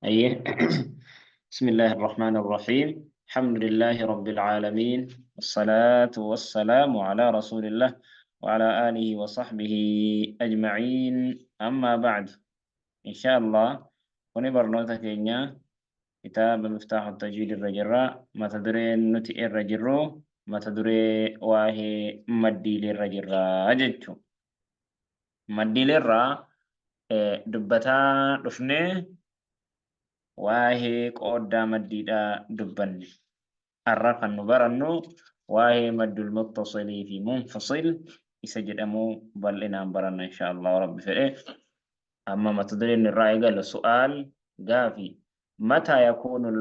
أيه بسم الله الرحمن الرحيم. الحمد لله رب العالمين، والصلاة والسلام على رسول الله وعلى آله وصحبه أجمعين. أما بعد، إن شاء الله ونبرنوتا كينيا كتاب مفتاح التجويد الرجراء ما تدري نتي الرجرو ما تدري واهي مدي للرجراء أجدتو مدي للرا دبتا رفنه waa'ee qooddaa maddiidhaa dubbanne. Har'a kan nu barannu waa'ee maddul muttasilii fi munfasil isa jedhamuu bal'inaan baranna inshaallah rabbi fedhe. Amma mata dureen irraa eegalla su'aal gaafii mataa yakuunu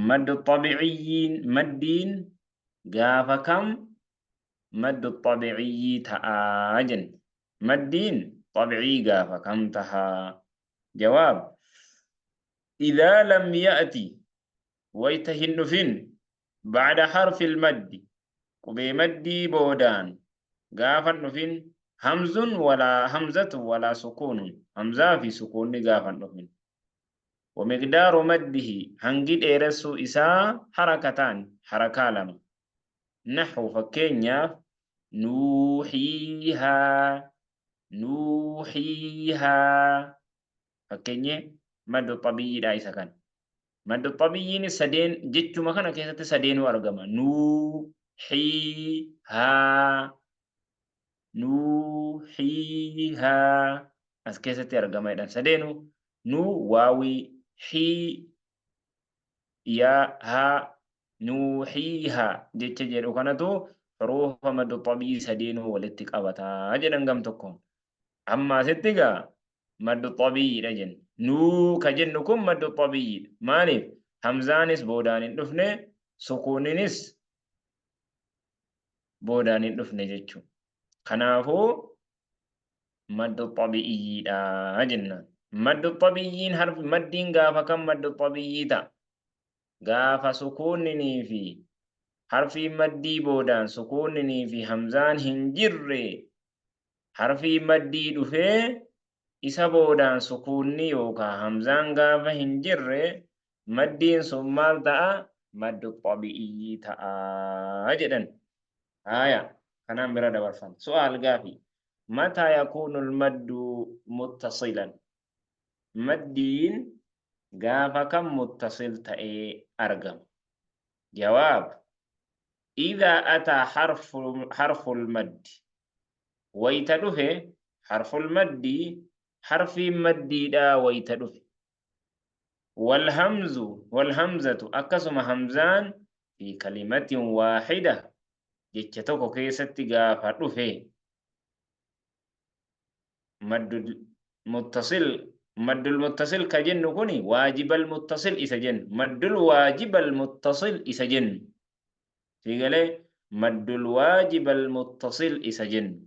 maddu xabiiciyyiin maddiin gaafa kam maddu xabiiciyyii ta'aa jenne. Maddiin طبيعي قافة كم تها جواب إذا لم يأتي ويتهن فين بعد حرف المد وبمدي بودان قافة نفين همز ولا همزة ولا سكون همزة في سكون قافة نفين ومقدار مده هنجد إيرسو إساء حركتان حركة لما نحو فكينيا نوحيها نوحيها فكيني مد طبيعي دا إسا كان مد طبيعي سدين جتشو مكانا كيسة سدين وارغما نوحيها نوحيها أس كيسة أرغما إدان سدينو نو واوي حي يا ها نوحيها جتش جيرو كانتو حروف مد طبيعي سدينو ولتك أبتا أجل أنغم تكون أما ستيغا مد طبيعي رجن نو كجنكم مد طبيعي مالف همزانس بودان دفنه سكوننس بودان دفنه جچو خنافو مد طبيعي دا جنة مد طبيعي حرف مدين غافا كم مد طبيعي تا غافا سكونني في حرف مدي بودان سكونني في همزان هنجر حرف مدي دفه isa boodaan sukuunni yookaan hamzaan gaafa hin jirre maddiin sun maal ta'a? Maddu xabi'iyyii ta'a jedhan. Haaya, kanaan bira dabarfan. Su'aal gaafii. Mataa yakuunu maddu muttasilan? Maddiin gaafa kam muttasil ta'ee argama? Jawaab. إذا أتى حرف المد ويتدفه حرف المد حرف مدي دا ويتدف والهمزة أكسم همزان في كلمة واحدة جتتوك كيست غافة دفه مد المتصل كجن كوني واجب المتصل إسجن مد الواجب المتصل إسجن في قال مد الواجب المتصل إسجن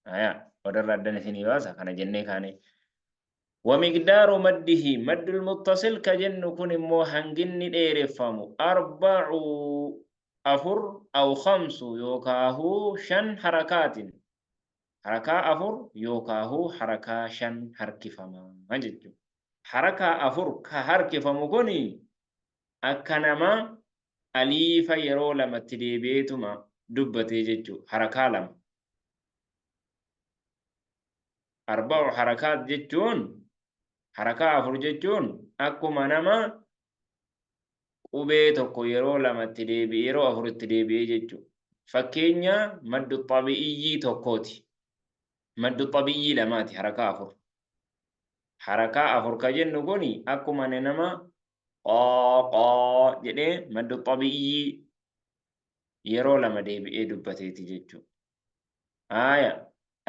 آية ودر ردنا ثاني باسا كان جنة كاني ومقدار مده مد المتصل كجن كن مو هنجن دير فمو 4 أو 5 يوكاهو شن حركات حركة 4 يوكاهو حركة شن حركة فما مجد حركة 4 كحركة فمو كوني أكنما أليف يرو لما تديبيتما دبتي ججو حركة لما 4 حركات جتون حركة 4 جتون أكما نما qubee tokko yeroo lamatti deebi'ee yeroo afuritti deebi'ee jechuudha. Fakkeenya maddu xabi'iyyii tokkooti. Maddu xabi'iyyii lamaati harakaa 4. Harakaa 4 ka jennu kuni akkuma nama qoo jedhee maddu xabi'iyyii yeroo lama deebi'ee dubbateeti jechuudha. Haaya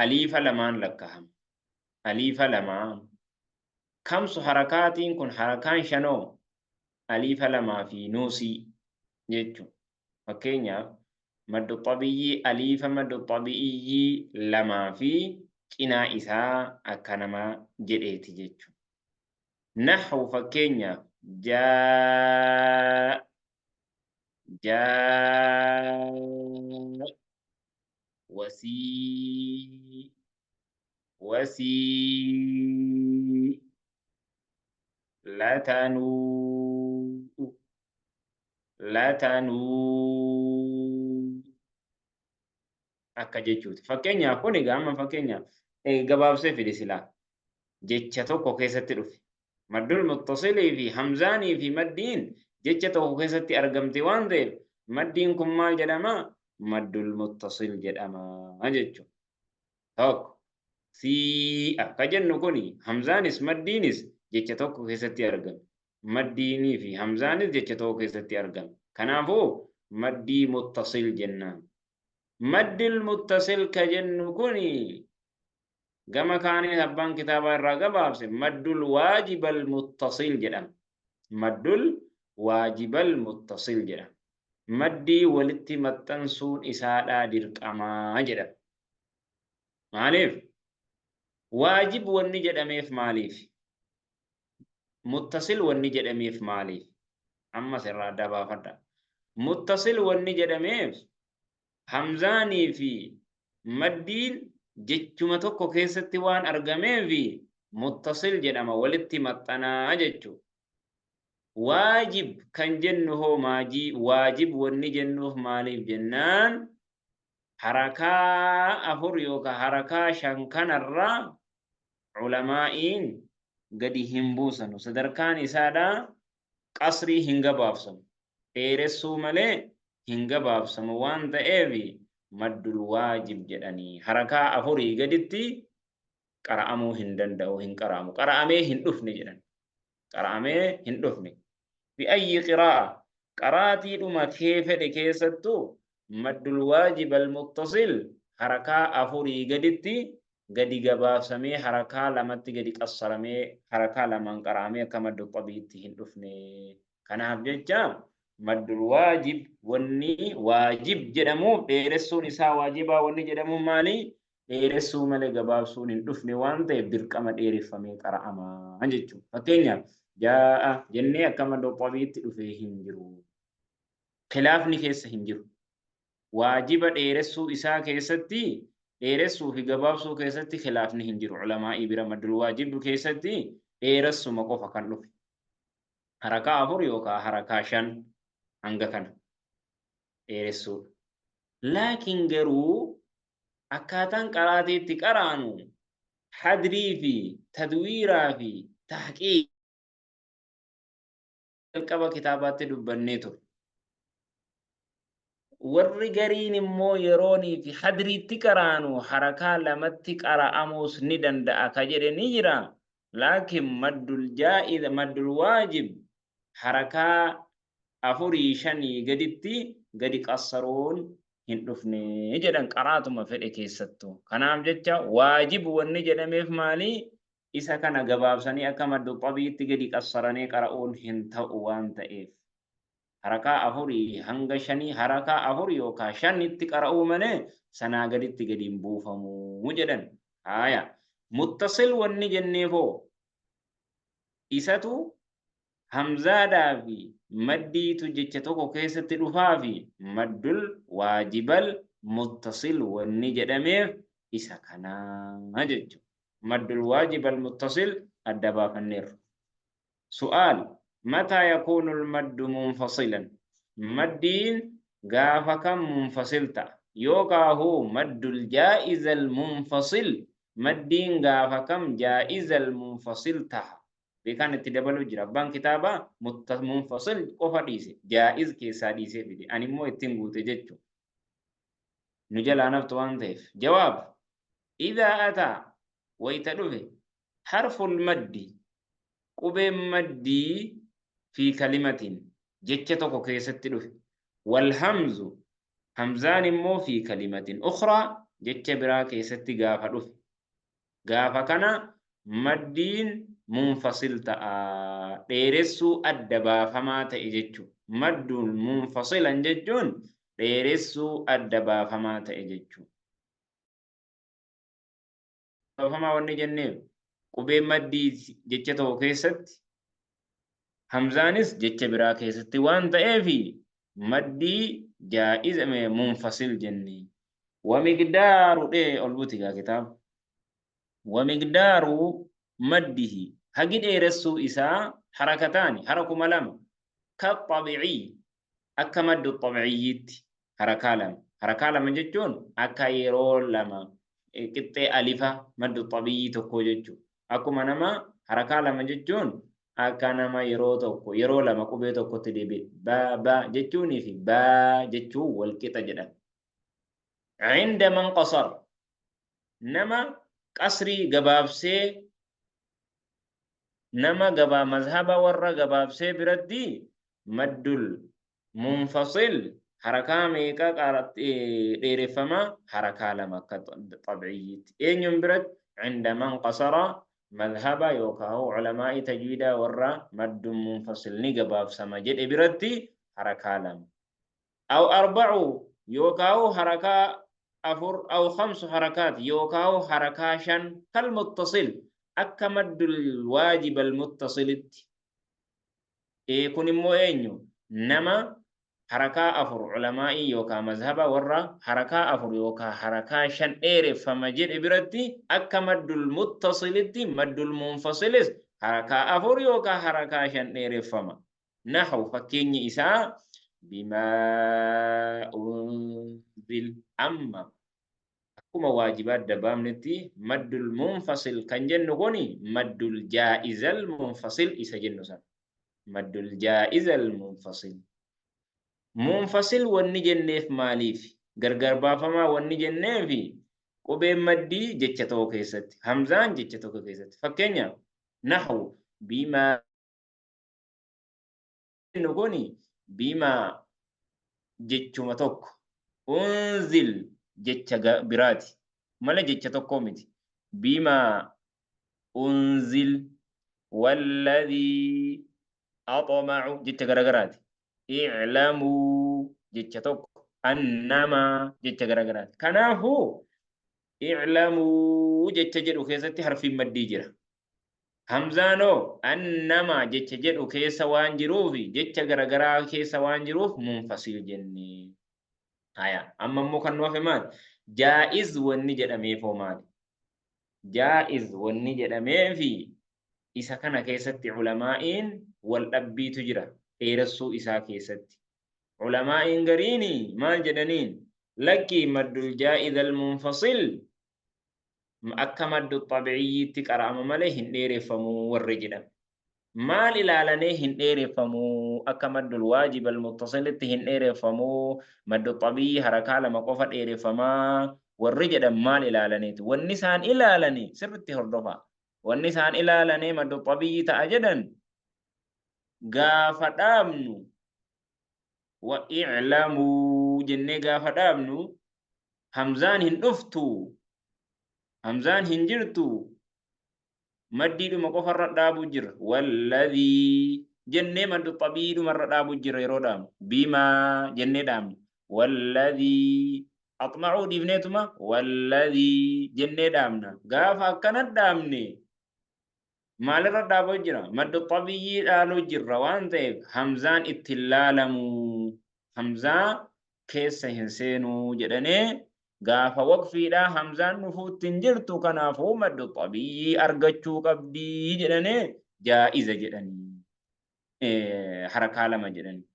aliifa lamaan lakkaa'ama. Aliifa lamaan kamsu harakaatiin kun harakaan shanoo aliifa lamaa fi nuusii jechuudha. Fakkeenyaaf maddu xabi'iyyii aliifa maddu xabi'iyyii lamaa fi cinaa isaa akka namaa jedheeti jechuudha. Naxwu fakkeenyaaf jaa wasii وسيء لتنوء لتنوء akka jechuuti. Fakkeenyaaf kun egaa amma fakkeenyaaf gabaabsee fide silaa jecha tokko keessatti dhufe. Maddul muttasilii fi hamzaanii fi maddiin jecha tokko keessatti argamte waan ta'eef maddiin kun maal jedhama? Maddul muttasil jedhama jechuudha. Tokko sii akka jennu kuni hamzaanis maddiinis jecha tokko keessatti argamu. Maddiinii fi hamzaanis jecha tokko keessatti argamu. Kanaafuu maddii muttasil jennaan. Maddil muttasil ka jennu kuni gama kaanii abbaan kitaabaa irraa gabaabse maddul waajibal muttasil jedhama. Maddul waajibal muttasil jedhama. Maddii walitti maxxansuun isaadhaa dirqamaa jedhama. Maaliif? Waajib wanni jedhameef maaliif? Muttasil wanni jedhameef maaliif? Ammas irraa adda baafadha. Muttasil wanni jedhameef hamzaanii fi maddiin jechuma tokko keessatti waan argameef muttasil jedhama walitti maxxanaa jechuudha. Waajib kan jennu hoo waajib wanni jennuuf maaliif jennaan harakaa afur yookaan harakaa shan kanarraa ulamaa'iin gadi hin buusanu. Sadarkaan isaadhaa qasrii hin gabaabsamu. Dheeressuu malee hin gabaabsamu waan ta'eef maddul waajib jedhanii harakaa afurii gaditti qara'amuu hin danda'u hin qara'amu. Qara'amee hin dhufne jedhan. Qara'amee hin dhufne. Bi'ayyi qiraa'a qaraatii dhuma kee fedhe keessattuu maddul waajib al-muttasil harakaa afurii gaditti gadi gabaabsamee harakaa lamatti gadi qassaramee harakaa lamaan qara'amee akka maddul xabiitti hin dhufne. Kanaaf jecha maddul waajib wanni waajib jedhamuuf dheeressuun isaa waajibaa wanni jedhamuuf maali? Dheeressuu malee gabaabsuun hin dhufne waan ta'eef dirqama dheereffamee qara'amaa jechuudha. Fakkeenyaaf jaa'a jennee akka maddul xabiitti dhufee hin jiru. Khilaafni keessa hin jiru. Waajiba dheeressuu isaa keessatti dheeressuu fi gabaabsuu keessatti khilaafni hin jiru. Ulamaa'ii bira maddul waajib keessatti dheeressuma qofa kan dhufe. Harakaa afur yookaan harakaa shan hanga kana dheeressuudha. Laakiin garuu akkaataan qaraatiitti qaraanu hadrii fi tadwiiraa fi tahqiiq jalqaba kitaabaatti dubbannee ture. Warri gariin immoo yeroonii fi hadriitti qaraanu harakaa lamatti qara'amuus ni danda'a ka jedhe ni jira. Laakiin maddul waajib harakaa afurii shanii gaditti gadi qassaruun hin dhufne jedhan qaraatuma fedhe keessattuu. Kanaaf jecha waajib wanni jedhameef maali? Isa kana gabaabsanii akka maddul xabiitti gadi qassaranii qara'uun hin ta'u waan ta'eef. Harakaa afurii hanga shanii harakaa afurii yookaan shanitti qara'uu malee sanaa gaditti gadi hin buufamu jedhan. Haaya. Muttasil wanni jenneefoo isatu hamzaadhaa fi maddiitu jecha tokko keessatti dhufaa fi maddul waajibal muttasil wanni jedhameef isa kanaa jechuudha. Maddul waajibal muttasil adda baafanneerra. Su'aal متى يكون المد منفصلا؟ مدين غافا كم منفصلتا يوكا هو مد الجائز المنفصل مدين غافا كم جائز المنفصلتا بكان تدبلو جربان كتابا منفصل قفا ديسي جائز كيسا ديسي بدي أني مو اتنقو تججو نجل نفط وانتف جواب إذا أتى ويتدفه حرف المد قبين مدي في كلمة جتة كيست دفه والهمز همزان مو في كلمة أخرى جتة برا كيست غافة دفه غافة كان مدين منفصل تأ ديرسو أدبا فما تأججو مد منفصلا ججون ديرسو أدبا فما تأججو فما وني جنب قبين مدي جتة كيست همزانس جتش برا كيستي وان تأفي مدي جائز منفصل جني ومقدار ايه البوتيكا كتاب ومقدار مده هجد إيرسو إساء حركتان حركة ملام كالطبيعي أكا مد الطبيعيت حركة لما جتون أكا يرول لما قطة ألفة مد الطبيعي تكو جتون أكو منما حركة لما جتون أكا نما يرو تكو يرو لما قبي تكو تدبي با جتوني في با جتو والكتا جدا عند من قصر نما قصري قبابسي نما قبا مذهب ورا قبابسي بردي مدل منفصل حركة ميكا قارت ديرفما حركة لما طبيعية إن ينبرد عند من قصر مذهب يوكاو علماء تجويدا ورا مد منفصل نقباب سمجد بردي حركة لما أو أربع يوكاو حركة أفر أو 5 حركات يوكاو حركة شن كالمتصل أكمد الواجب المتصل كن مو إنيو نما حركة أفر علماء يوكا مذهب ورا حركة أفر يوكا حركة شن فمجد إبرتي أكمد المتصل مد المنفصل حركة أفر يوكا حركة شن فما نحو فكيني إساء بما أنزل أما كما واجبات دبامنتي مد المنفصل كان جنو كوني مد الجائز المنفصل إسا جنو سن مد الجائز المنفصل منفصل وني جنيف ماليف غرغر بافما وني جنيفي قبي مدي جتشتو كيست همزان جتشتو كيست فكينيا نحو بما نقولي بما جتشو توك أنزل جتشا براتي مالا جتشا توكو متي بما أنزل والذي أطمع جتشا غرغراتي اعلموا جتشا توكو أنما جتشا غرغراتي كنافو اعلموا جتشا جدو كيستي حرفي مدي جرا همزانو أنما جتشا جدو كيسا وانجروفي جتشا غرغرا كيسا وانجروف منفصل جني هيا أما مو كان وافي مال جائز والنجد ميفو مال جائز والنجد ميفي إسا كان كيست علماء والأبي تجرى إيرسو إسا كيست علماء غريني مال جدنين لكي مد الجائز المنفصل أكا مد الطبيعي تكرام مليهن إيرفمو والرجل maal ilaalanee hin dheereffamu akka maddul waajib almuttasilatti hin dheereffamu maddu xabii harakaa lama qofa dheereffamaa warri jedhan maal ilaalaneeti wanni isaan ilaalani sirritti hordofa wanni isaan ilaalanee maddu xabii ta'a jedhan gaafa dhaabnu wa i'lamuu jennee gaafa dhaabnu hamzaan hin dhuftu hamzaan hin jirtu مدي دو مقف الردابو جر والذي جنة مد الطبيعي دو الردابو جر يرودام بما جنة دام والذي أطمعوا ديفنيتما والذي جنة دامنا غافا كانت دامني مال الردابو جر مد الطبيعي دالو جر وان تيب همزان اتلالمو همزان كيس هنسينو جدني gaafa waqfiidha hamzaan nufuuttiin jirtu kanaafuu maddu xabii argachuu qabdii jedhanii jaa'iza jedhanii harakaa lama jedhanii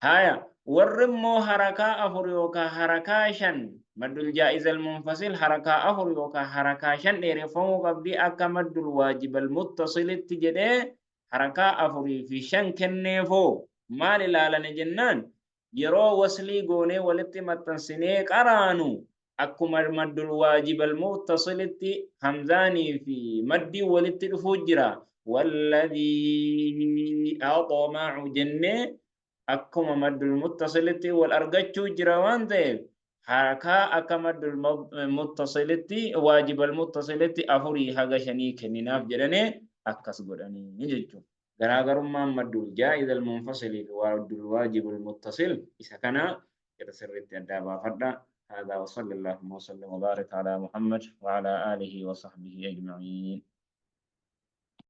haya warri immoo harakaa afur yookaan harakaa shan maddul jaa'iza almunfasil harakaa afur yookaan harakaa shan dheereffamuu qabdii akka maddul waajibal muttasilitti jedhee harakaa afurii fi shan kenneefoo maal ilaalane jennaan yeroo waslii goonee walitti maxxansinee qaraanu akkuma maddul waajibal muttasilitti hamzaanii fi maddii walitti dhufuu jira walladhii axmacu jennee akkuma maddul muttasilitti wal argachuu jira waan ta'eef harakaa akka maddul muttasilitti waajibal muttasilitti afurii haga shanii kenninaaf jedhanii akkas godhanii jechuudha. garaagarummaan maddul jaa'izal munfasilii fi maddul waajibal muttasil isa kana jedha sirriitti addaa baafadha. هذا وصلى الله وسلم وبارك على محمد وعلى آله وصحبه أجمعين.